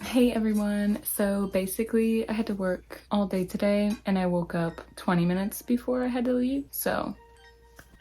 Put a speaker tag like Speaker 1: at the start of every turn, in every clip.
Speaker 1: Hey everyone, so basically I had to work all day today and I woke up 20 minutes before I had to leave, so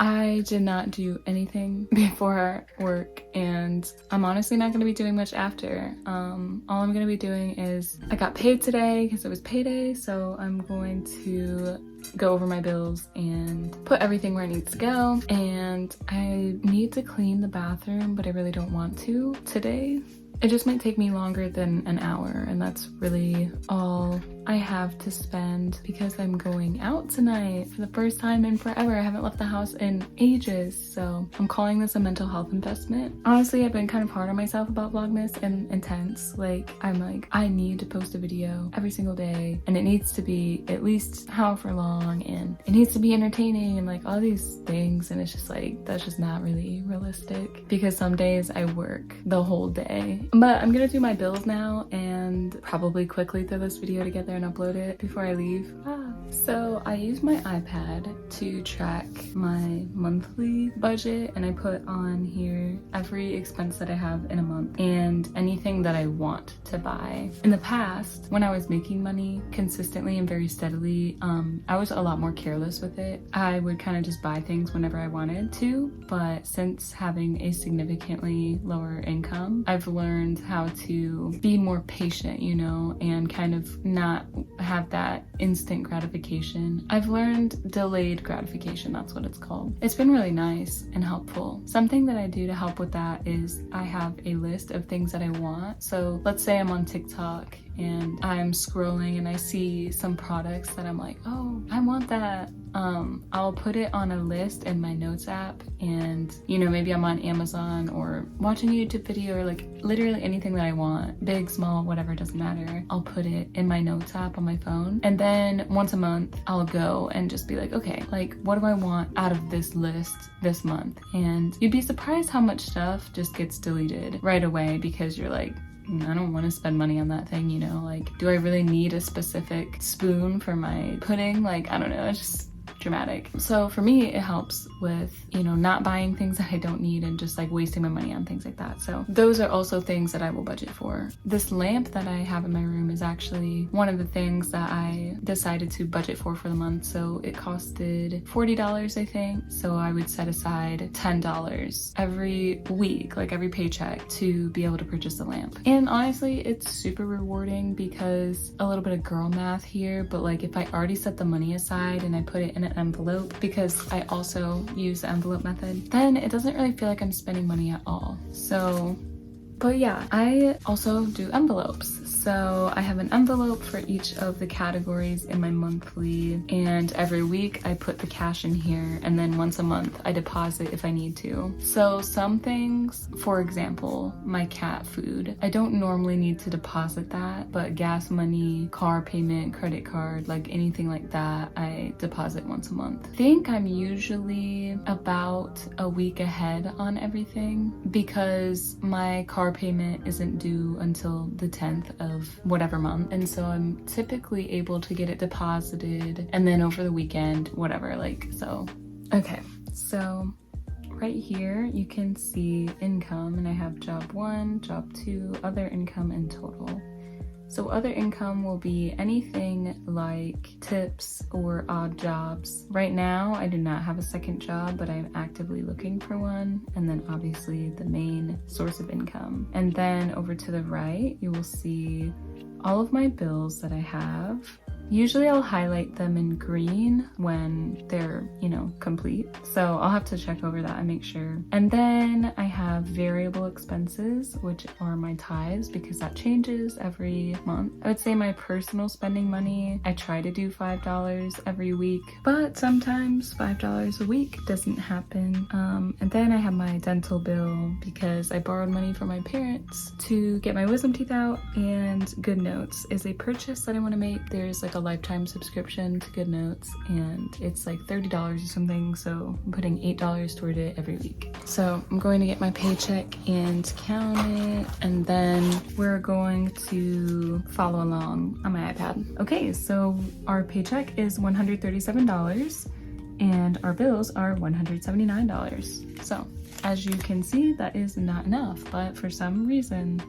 Speaker 1: I did not do anything before work and I'm honestly not going to be doing much after. All I'm going to be doing is I got paid today because it was payday, so I'm going to go over my bills and put everything where it needs to go. And I need to clean the bathroom, but I really don't want to today. It just might take me longer than an hour, and that's really all I have to spend because I'm going out tonight for the first time in forever. I haven't left the house in ages, so I'm calling this a mental health investment. Honestly, I've been kind of hard on myself about Vlogmas and intense. I'm like, I need to post a video every single day, and it needs to be at least however long, and it needs to be entertaining, and like all these things, and it's just like, that's just not really realistic because some days I work the whole day. But I'm gonna do my bills now and probably quickly throw this video together and upload it before I leave. So I use my iPad to track my monthly budget, and I put on here every expense that I have in a month and anything that I want to buy. In the past, when I was making money consistently and very steadily, I was a lot more careless with it. I would kind of just buy things whenever I wanted to, but since having a significantly lower income, I've learned how to be more patient, you know, and kind of not have that instant gratification. I've learned delayed gratification, that's what it's called. It's been really nice and helpful. Something that I do to help with that is I have a list of things that I want. So let's say I'm on TikTok and I'm scrolling and I see some products that I'm like, oh, I want that. I'll put it on a list in my notes app, and you know, maybe I'm on Amazon or watching a YouTube video or like literally anything that I want, big, small, whatever, doesn't matter. I'll put it in my notes app on my phone, and then once a month I'll go and just be like, okay, like what do I want out of this list this month? And you'd be surprised how much stuff just gets deleted right away because you're like, I don't want to spend money on that thing, you know, like, do I really need a specific spoon for my pudding? Like, I don't know, it's just dramatic. So for me, it helps with, you know, not buying things that I don't need and just like wasting my money on things like that. So those are also things that I will budget for. This lamp that I have in my room is actually one of the things that I decided to budget for the month. So it costed $40, I think. So I would set aside $10 every week, like every paycheck, to be able to purchase the lamp. And honestly, it's super rewarding because a little bit of girl math here, but like if I already set the money aside and I put it in an envelope, because I also use the envelope method, then it doesn't really feel like I'm spending money at all. So, but yeah, I also do envelopes. So I have an envelope for each of the categories in my monthly, and every week I put the cash in here, and then once a month I deposit if I need to. So some things, for example, my cat food, I don't normally need to deposit that, but gas money, car payment, credit card, like anything like that, I deposit once a month. I think I'm usually about a week ahead on everything because my car payment isn't due until the 10th of whatever month, and so I'm typically able to get it deposited and then over the weekend, whatever, like, so. Okay, so right here you can see income, and I have job 1, job 2, other income, and total. So other income will be anything like tips or odd jobs. Right now, I do not have a second job, but I'm actively looking for one. And then obviously the main source of income. And then over to the right, you will see all of my bills that I have. Usually I'll highlight them in green when they're, you know, complete. So I'll have to check over that and make sure. And then I have variable expenses, which are my tithes, because that changes every month. I would say my personal spending money, I try to do $5 every week, but sometimes $5 a week doesn't happen. And then I have my dental bill because I borrowed money from my parents to get my wisdom teeth out, and Good Notes is a purchase that I want to make. There's like a lifetime subscription to Good Notes, and it's like $30 or something, so I'm putting $8 toward it every week. So I'm going to get my paycheck and count it, and then we're going to follow along on my iPad. Okay, so our paycheck is $137 and our bills are $179. So as you can see, that is not enough, but for some reason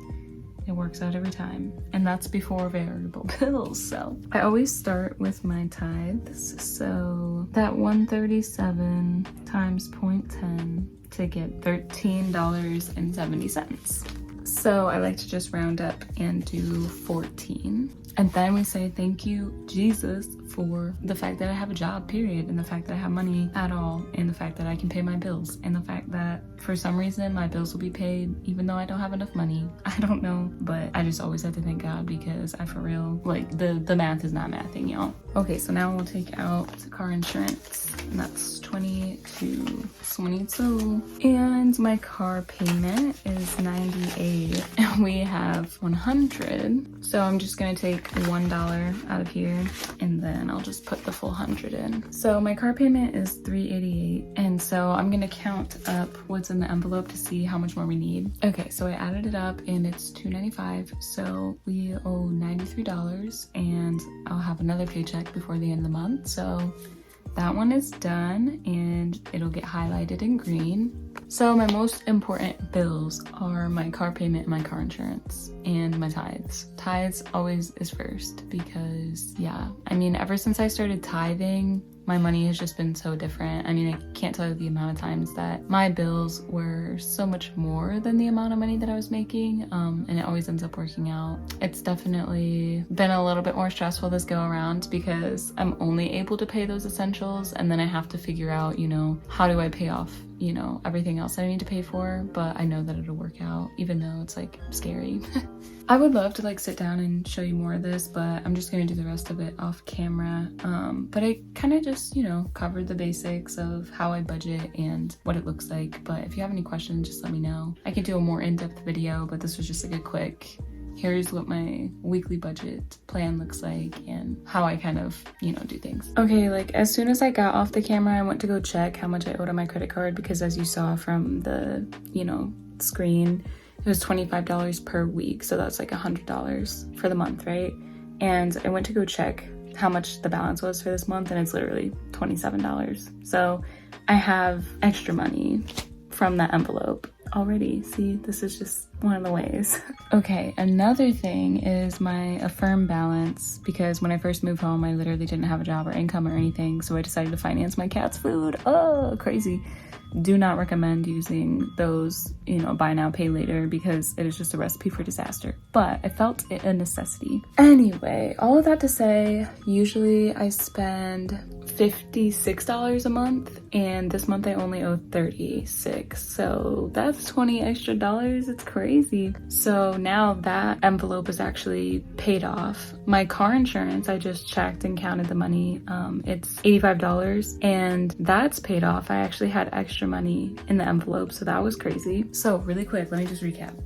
Speaker 1: It works out every time. And that's before variable bills. So I always start with my tithes. So that 137 times 0.10 to get $13.70. So I like to just round up and do 14. And then we say thank you, Jesus, for the fact that I have a job, period, and the fact that I have money at all, and the fact that I can pay my bills, and the fact that for some reason my bills will be paid even though I don't have enough money. I don't know, but I just always have to thank God because I for real, like the math is not mathing, y'all. Okay, so now we'll take out car insurance, and that's 22. And my car payment is 98, and we have 100. So I'm just gonna take $1 out of here, and then I'll just put the full 100 in. So my car payment is $388, and so I'm gonna count up what's in the envelope to see how much more we need. Okay, so I added it up and it's $295, so we owe $93, and I'll have another paycheck before the end of the month. So that one is done, and it'll get highlighted in green. So my most important bills are my car payment and my car insurance and my tithes. Tithes always is first because, yeah, I mean, ever since I started tithing, my money has just been so different. I mean, I can't tell you the amount of times that my bills were so much more than the amount of money that I was making, and it always ends up working out. It's definitely been a little bit more stressful this go around because I'm only able to pay those essentials, and then I have to figure out, you know, how do I pay off, you know, everything else that I need to pay for, but I know that it'll work out, even though it's like scary. I would love to like sit down and show you more of this, but I'm just gonna do the rest of it off camera. But I kind of just, you know, covered the basics of how I budget and what it looks like. But if you have any questions, just let me know. I could do a more in-depth video, but this was just like a quick, here's what my weekly budget plan looks like and how I kind of, you know, do things. Okay, like as soon as I got off the camera, I went to go check how much I owed on my credit card because as you saw from the, you know, screen, it was $25 per week. So that's like $100 for the month, right? And I went to go check how much the balance was for this month, and it's literally $27. So I have extra money from that envelope already. See, this is just one of the ways. Okay, another thing is my Affirm balance, because when I first moved home, I literally didn't have a job or income or anything, so I decided to finance my cat's food. Oh, crazy. Do not recommend using those, you know, buy now, pay later, because it is just a recipe for disaster. But I felt it a necessity. Anyway, all of that to say, usually I spend $56 a month, and this month I only owe $36. So that's 20 extra dollars. It's crazy. So now that envelope is actually paid off. My car insurance, I just checked and counted the money. It's $85, and that's paid off. I actually had extra money in the envelope, so that was crazy. So really quick, let me just recap.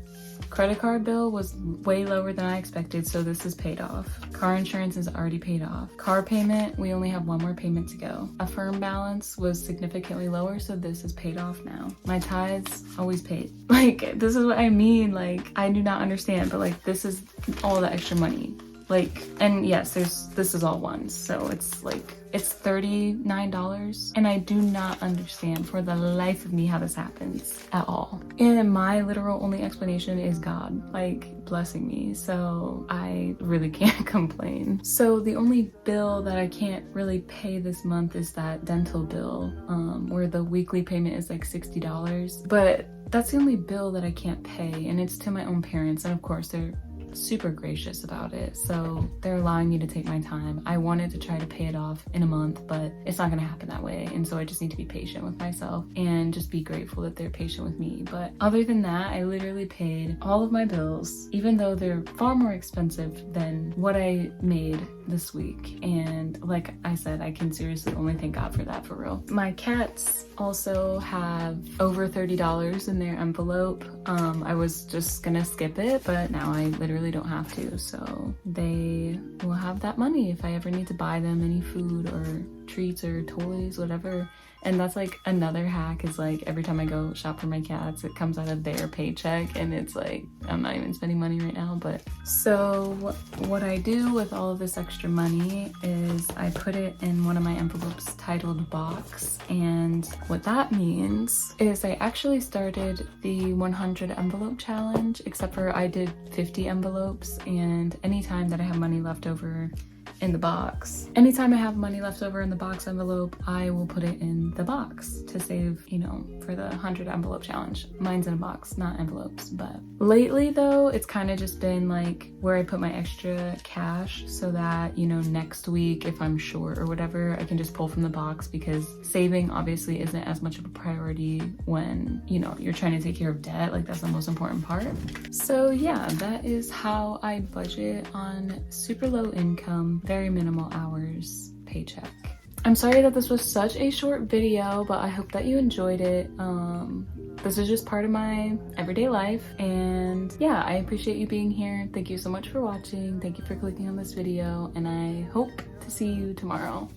Speaker 1: Credit card bill was way lower than I expected, so this is paid off. Car insurance is already paid off. Car payment, we only have one more payment to go. Affirm balance was significantly lower, so this is paid off now. My tithes, always paid. Like, this is what I mean. Like, I do not understand, but like, this is all the extra money. Like, and yes, this is all ones, so it's like, it's $39, and I do not understand for the life of me how this happens at all. And my literal only explanation is God, like, blessing me, so I really can't complain. So the only bill that I can't really pay this month is that dental bill, where the weekly payment is like $60, but that's the only bill that I can't pay, and it's to my own parents, and of course they're super gracious about it, so they're allowing me to take my time. I wanted to try to pay it off in a month, but it's not gonna happen that way, and so I just need to be patient with myself and just be grateful that they're patient with me. But other than that, I literally paid all of my bills, even though they're far more expensive than what I made this week. And like I said, I can seriously only thank God for that, for real. My cats also have over $30 in their envelope. I was just gonna skip it, but now I literally don't have to, so they will have that money if I ever need to buy them any food or treats or toys, whatever And that's like another hack, is like every time I go shop for my cats, it comes out of their paycheck, and it's like I'm not even spending money right now. But so what I do with all of this extra money is I put it in one of my envelopes titled box. And what that means is I actually started the 100 envelope challenge, except for I did 50 envelopes, and anytime that I have money left over in the box, anytime I have money left over in the box envelope, I will put it in the box to save, you know, for the 100 envelope challenge. Mine's in a box, not envelopes. But lately though, it's kind of just been like where I put my extra cash so that, you know, next week if I'm short or whatever, I can just pull from the box, because saving obviously isn't as much of a priority when, you know, you're trying to take care of debt. Like, that's the most important part. So yeah, that is how I budget on super low income, very minimal hours paycheck. I'm sorry that this was such a short video, but I hope that you enjoyed it. This is just part of my everyday life, and yeah, I appreciate you being here. Thank you so much for watching. Thank you for clicking on this video, and I hope to see you tomorrow.